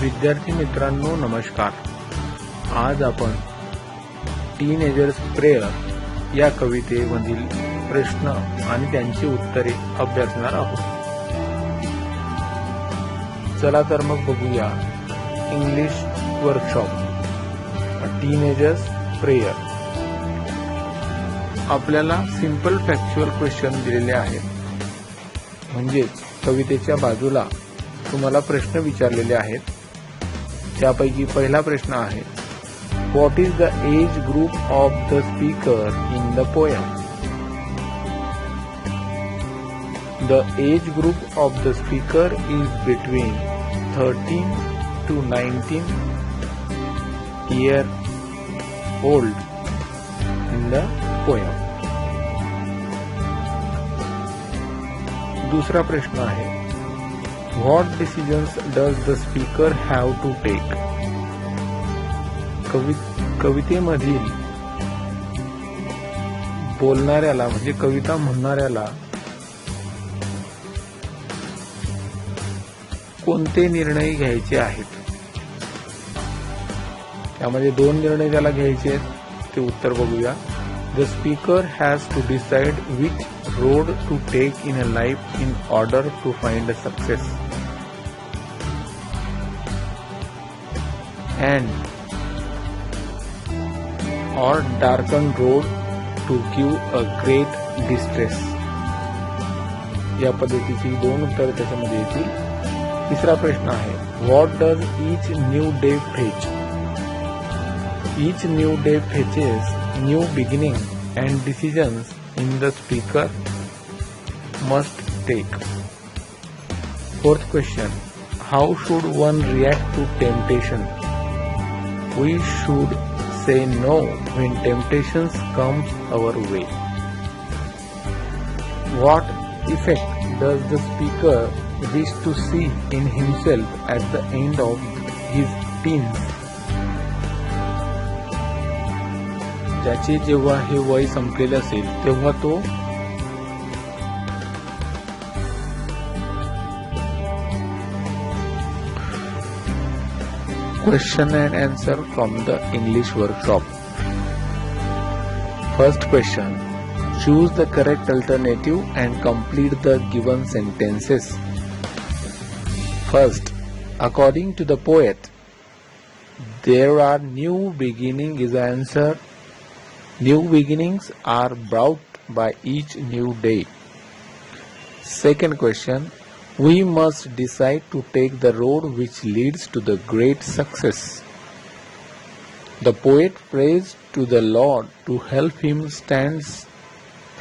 विद्यार्थी मित्रांनो नमस्कार. आज आपण टीनेजर्स प्रेयर या कवितेमधील प्रश्न आणि त्यांची उत्तरे अभ्यासणार आहोत. चला तर मग बघूया इंग्लिश वर्कशॉप टीनेजर्स प्रेयर. आपल्याला सिंपल फॅक्च्युअल क्वेश्चन दिलेले आहेत, म्हणजेच कवितेच्या बाजूला तुम्हाला प्रश्न विचारलेले आहेत. त्यापैकी पहिला प्रश्न आहे, what is the age group of the speaker in the poem? The age group of the speaker is between 13 to 19 year old in the poem. दूसरा प्रश्न आहे, What decisions does the speaker have to take? कवितेमधील बोलणाऱ्याला म्हणजे कविता म्हणणाऱ्याला कोणते निर्णय घ्यायचे आहेत? त्यामध्ये दोन निर्णय त्याला घ्यायचे आहेत, ते उत्तर बघूया. The speaker has to decide which road to take in a life in order to find a success. And or darkened road to give a great distress. या पद्धतीची दोन उत्तर त्याच्यामध्ये येतील. तिसरा प्रश्न आहे, What does each new day fetch? Each new day fetches new beginning and decisions in the speaker must take. Fourth question, how should one react to temptation? We should say no when temptations comes our way. What effect does the speaker wish to see in himself at the end of his teens? ज्याचे जेव्हा हे वय संपलेले असेल तेव्हा तो Question and answer from the English workshop. First question, choose the correct alternative and complete the given sentences. First, according to the poet, there are new beginning is the answer. New beginnings are brought by each new day. Second question, we must decide to take the road which leads to the great success. The poet prays to the Lord to help him stand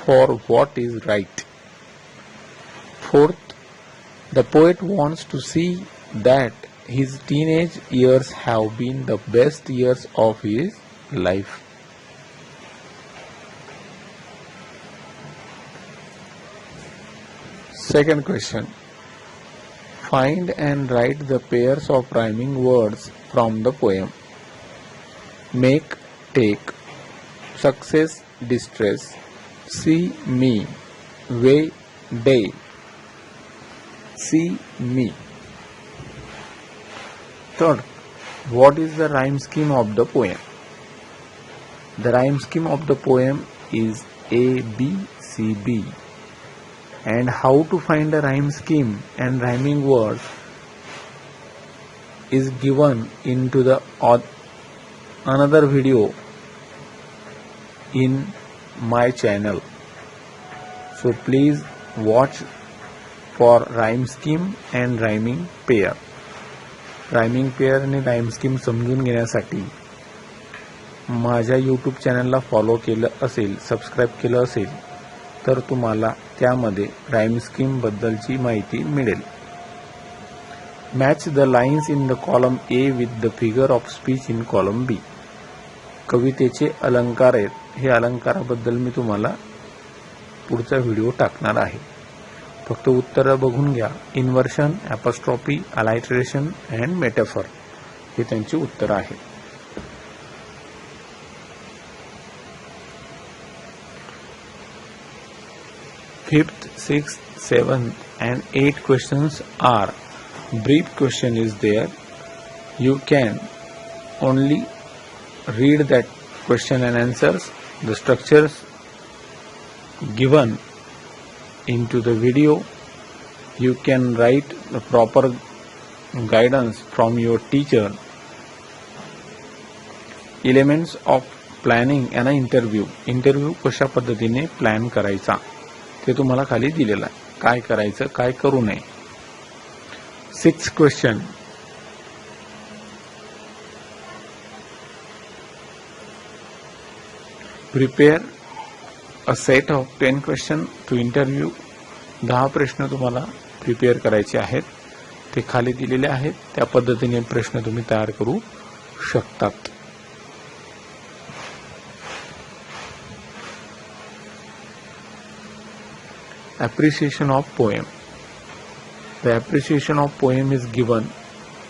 for what is right. Fourth, the poet wants to see that his teenage years have been the best years of his life. Second question, find and write the pairs of rhyming words from the poem. Make, take, success, distress, see me, way, day, see me. Third, what is the rhyme scheme of the poem? The rhyme scheme of the poem is A, B, C, B. And how to find a rhyme scheme and rhyming words is given into the another video in my channel. So please watch for rhyme scheme and rhyming pair. Rhyming pair आणि rhyme scheme समजून घेण्यासाठी माझ्या YouTube चॅनलला follow केलं असेल, subscribe केलं असेल तर तुम्हाला त्यामध्ये राईम स्कीम बद्दलची माहिती मिळेल. Match the lines in the column A with the figure of speech in column B. कवितेचे अलंकार आहेत, हे अलंकाराबद्दल मी तुम्हाला पुढचा व्हिडिओ टाकणार आहे. फक्त उत्तरं बघून घ्या. इन्व्हर्शन, ॲपॉस्ट्रॉफी, अलायट्रेशन अँड मेटाफर हे त्यांची उत्तरं आहेत. Fifth, sixth, 7th and 8th questions are brief question is there. You can only read that question and answers. The structures given into the video. You can write the proper guidance from your teacher. Elements of planning and interview. Interview कशा पद्धतीने plan करायचा ते तुम्हाला खाली दिलेलं आहे. काय करायचं, काय करू नये. 6th question. Prepare a set of 10 questions to interview. 10 प्रश्न तुम्हाला प्रिपेअर करायचे आहेत. ते खाली दिलेले आहेत. त्या पद्धतीने प्रश्न तुम्ही तयार करू शकतात. Appreciation of poem. The appreciation of poem is given.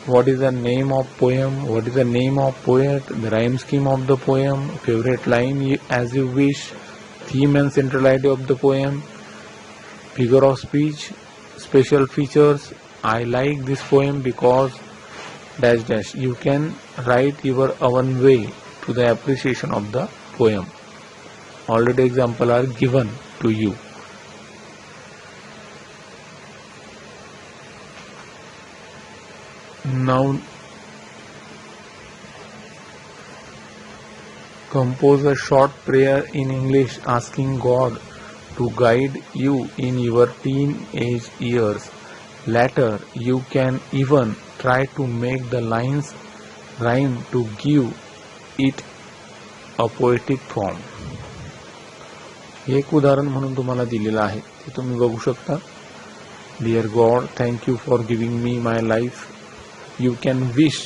What is the name of poem? What is the name of poet? The rhyme scheme of the poem. Favorite line as you wish. Theme and central idea of the poem. Figure of speech. Special features. I like this poem because dash dash. You can write your own way to the appreciation of the poem. Already example are given to you. Now compose a short prayer in English asking God to guide you in your teenage years. Later, you can even try to make the lines rhyme to give it a poetic form. एक उदाहरण म्हणून तुम्हाला दिलेलं आहे ते तुम्ही बघू शकता. Dear God, thank you for giving me my life. You can wish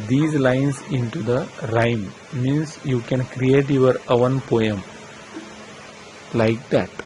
these lines into the rhyme. Means you can create your own poem like that.